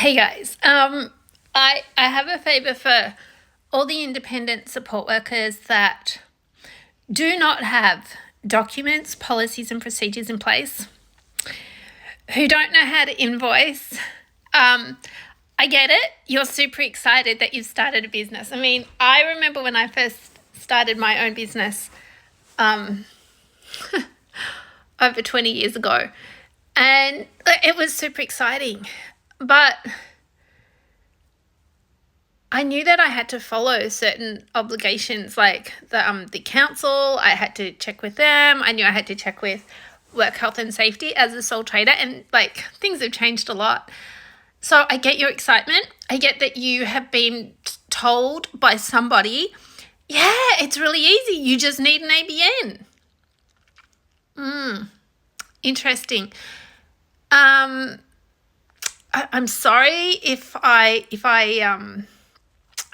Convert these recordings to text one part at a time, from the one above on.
Hey guys, I have a favour for all the independent support workers that do not have documents, policies, and procedures in place, who don't know how to invoice. I get it. You're super excited that you've started a business. I mean, I remember when I first started my own business over 20 years ago, and it was super exciting. But I knew that I had to follow certain obligations, like the council. I had to check with them. I knew I had to check with work health and safety as a sole trader, and things have changed a lot. So I get your excitement. I get that you have been told by somebody, yeah, it's really easy. You just need an ABN. Interesting. I'm sorry if I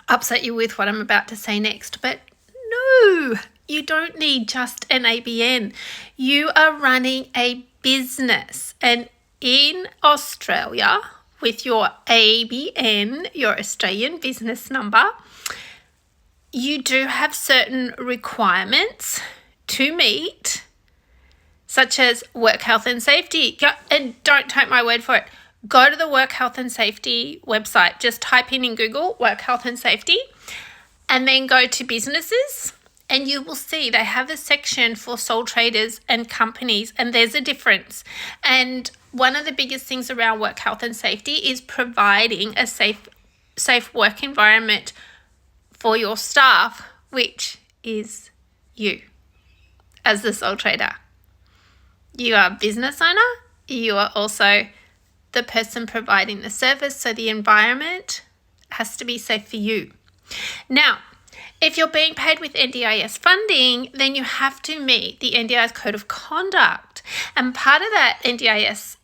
upset you with what I'm about to say next, but no, you don't need just an ABN. You are running a business, and in Australia, with your ABN, your Australian business number, you do have certain requirements to meet, such as work health and safety. And don't take my word for it. Go to the Work Health and Safety website. Just type in Google Work Health and Safety, and then go to businesses, and you will see they have a section for sole traders and companies, and there's a difference. And one of the biggest things around work health and safety is providing a safe work environment for your staff, which is you as the sole trader. You are a business owner. You are also the person providing the service, so the environment has to be safe for you. Now, if you're being paid with NDIS funding, then you have to meet the NDIS Code of Conduct. And part of that NDIS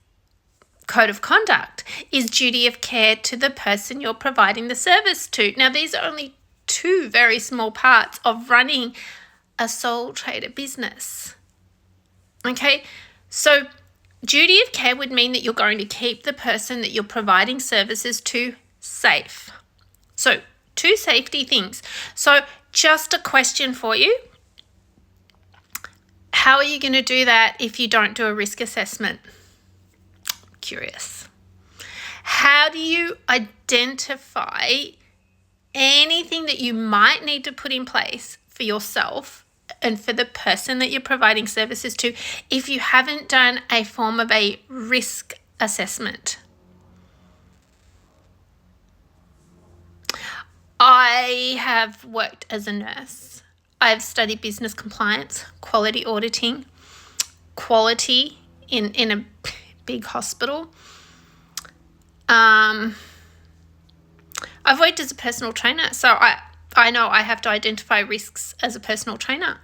Code of Conduct is duty of care to the person you're providing the service to. Now, these are only two very small parts of running a sole trader business. Okay, so duty of care would mean that you're going to keep the person that you're providing services to safe. So, two safety things. So, just a question for you. How are you going to do that if you don't do a risk assessment? Curious. How do you identify anything that you might need to put in place for yourself and for the person that you're providing services to if you haven't done a form of a risk assessment? I have worked as a nurse. I've studied business compliance, quality auditing, quality in a big hospital. I've worked as a personal trainer, so I know I have to identify risks as a personal trainer.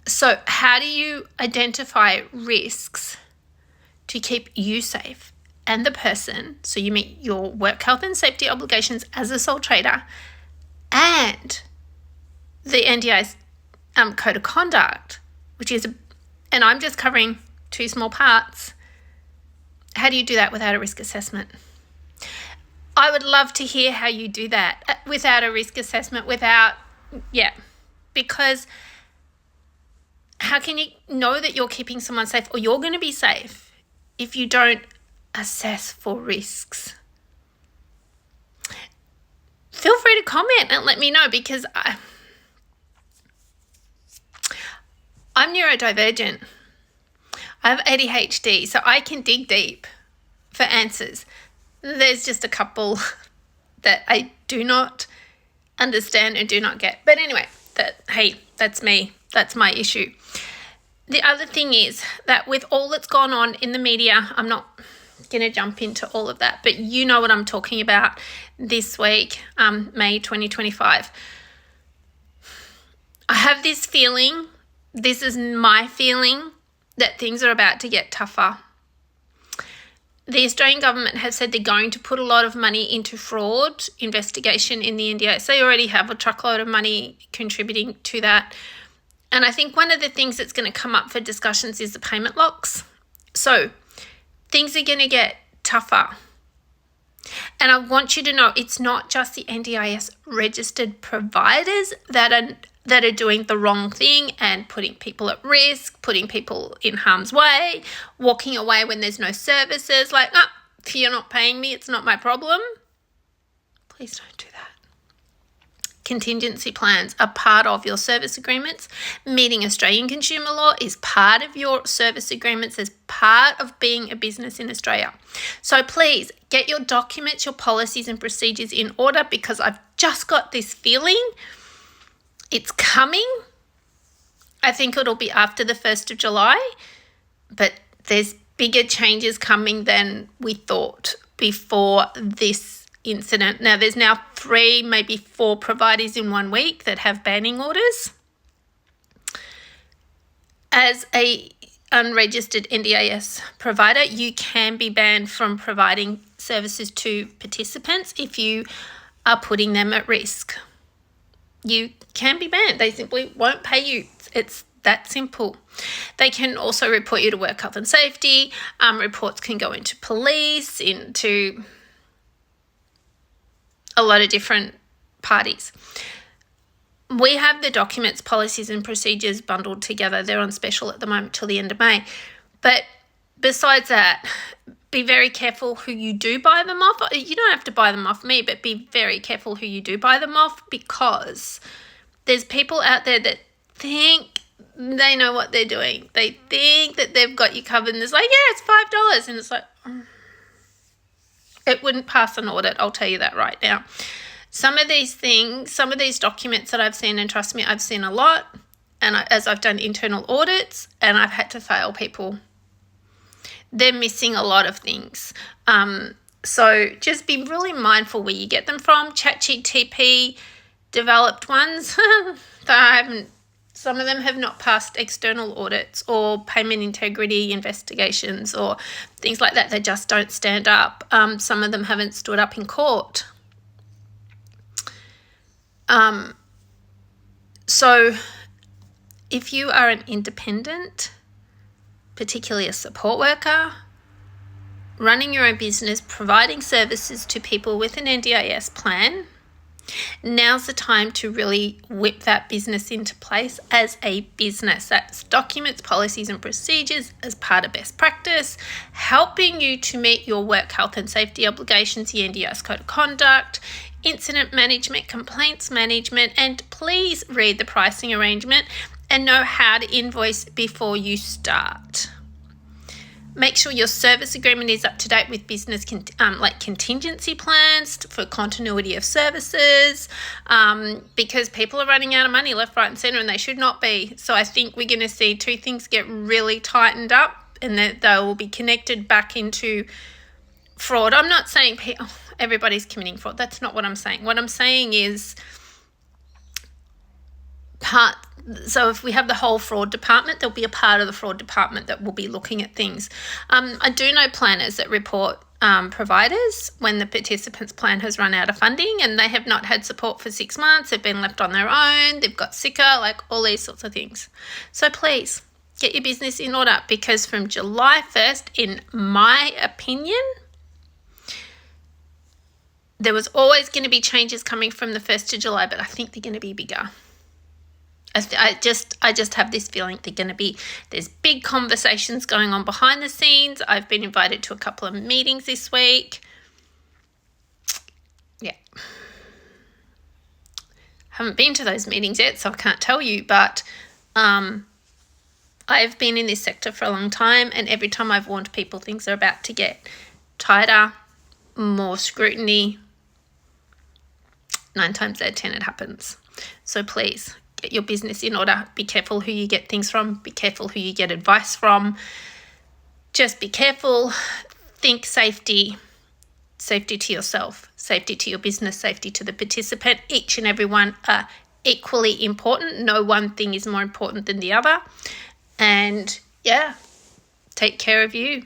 So how do you identify risks to keep you safe and the person, so you meet your work health and safety obligations as a sole trader and the NDIS Code of Conduct, which is, and I'm just covering two small parts. How do you do that without a risk assessment? I would love to hear how you do that without a risk assessment, because how can you know that you're keeping someone safe or you're going to be safe if you don't assess for risks? Feel free to comment and let me know, because I'm neurodivergent. I have ADHD, so I can dig deep for answers. There's just a couple that I do not understand and do not get. But anyway, that's me. That's my issue. The other thing is that with all that's gone on in the media, I'm not going to jump into all of that, but you know what I'm talking about this week, May 2025. I have this feeling, this is my feeling, that things are about to get tougher. The Australian government has said they're going to put a lot of money into fraud investigation in the NDIS. They already have a truckload of money contributing to that. And I think one of the things that's going to come up for discussions is the payment locks. So things are going to get tougher. And I want you to know it's not just the NDIS registered providers that are doing the wrong thing and putting people at risk, putting people in harm's way, walking away when there's no services, like, oh, if you're not paying me, it's not my problem. Please don't do that. Contingency plans are part of your service agreements. Meeting Australian consumer law is part of your service agreements as part of being a business in Australia. So please get your documents, your policies and procedures in order, because I've just got this feeling it's coming. I think it'll be after the 1st of July, but there's bigger changes coming than we thought before this incident. Now, there's now 3, maybe 4 providers in 1 week that have banning orders. As a unregistered NDIS provider, you can be banned from providing services to participants if you are putting them at risk. You can be banned. They simply won't pay you. It's that simple. They can also report you to work health and safety. Reports can go into police, into a lot of different parties. We have the documents, policies and procedures bundled together. They're on special at the moment till the end of May. But besides that, be very careful who you do buy them off. You don't have to buy them off me, but be very careful who you do buy them off, because there's people out there that think they know what they're doing. They think that they've got you covered, and it's like, yeah, it's $5. And it's like, it wouldn't pass an audit, I'll tell you that right now. Some of these things, some of these documents that I've seen, and trust me, I've seen a lot, and as I've done internal audits, and I've had to fail people. They're missing a lot of things. So just be really mindful where you get them from. ChatGPT developed ones that some of them have not passed external audits or payment integrity investigations or things like that. They just don't stand up. Some of them haven't stood up in court. So if you are an independent, particularly a support worker, running your own business, providing services to people with an NDIS plan, now's the time to really whip that business into place as a business. That's documents, policies and procedures as part of best practice, helping you to meet your work health and safety obligations, the NDIS code of conduct, incident management, complaints management, and please read the pricing arrangement and know how to invoice before you start. Make sure your service agreement is up to date with business like contingency plans for continuity of services, because people are running out of money left, right and centre, and they should not be. So I think we're going to see 2 things get really tightened up, and that they will be connected back into fraud. I'm not saying everybody's committing fraud. That's not what I'm saying. What I'm saying is so if we have the whole fraud department, there'll be a part of the fraud department that will be looking at things. I do know planners that report providers when the participant's plan has run out of funding and they have not had support for 6 months, they've been left on their own, they've got sicker, like all these sorts of things. So please get your business in order, because from July 1st, in my opinion, there was always going to be changes coming from the 1st of July, but I think they're going to be bigger. I just have this feeling there's big conversations going on behind the scenes. I've been invited to a couple of meetings this week. Yeah. Haven't been to those meetings yet, so I can't tell you, but I've been in this sector for a long time, and every time I've warned people things are about to get tighter, more scrutiny, 9 times out of 10 it happens. So please, get your business in order. Be careful who you get things from. Be careful who you get advice from. Just be careful. Think safety. Safety to yourself, safety to your business, safety to the participant. Each and every one are equally important. No one thing is more important than the other. And yeah, take care of you.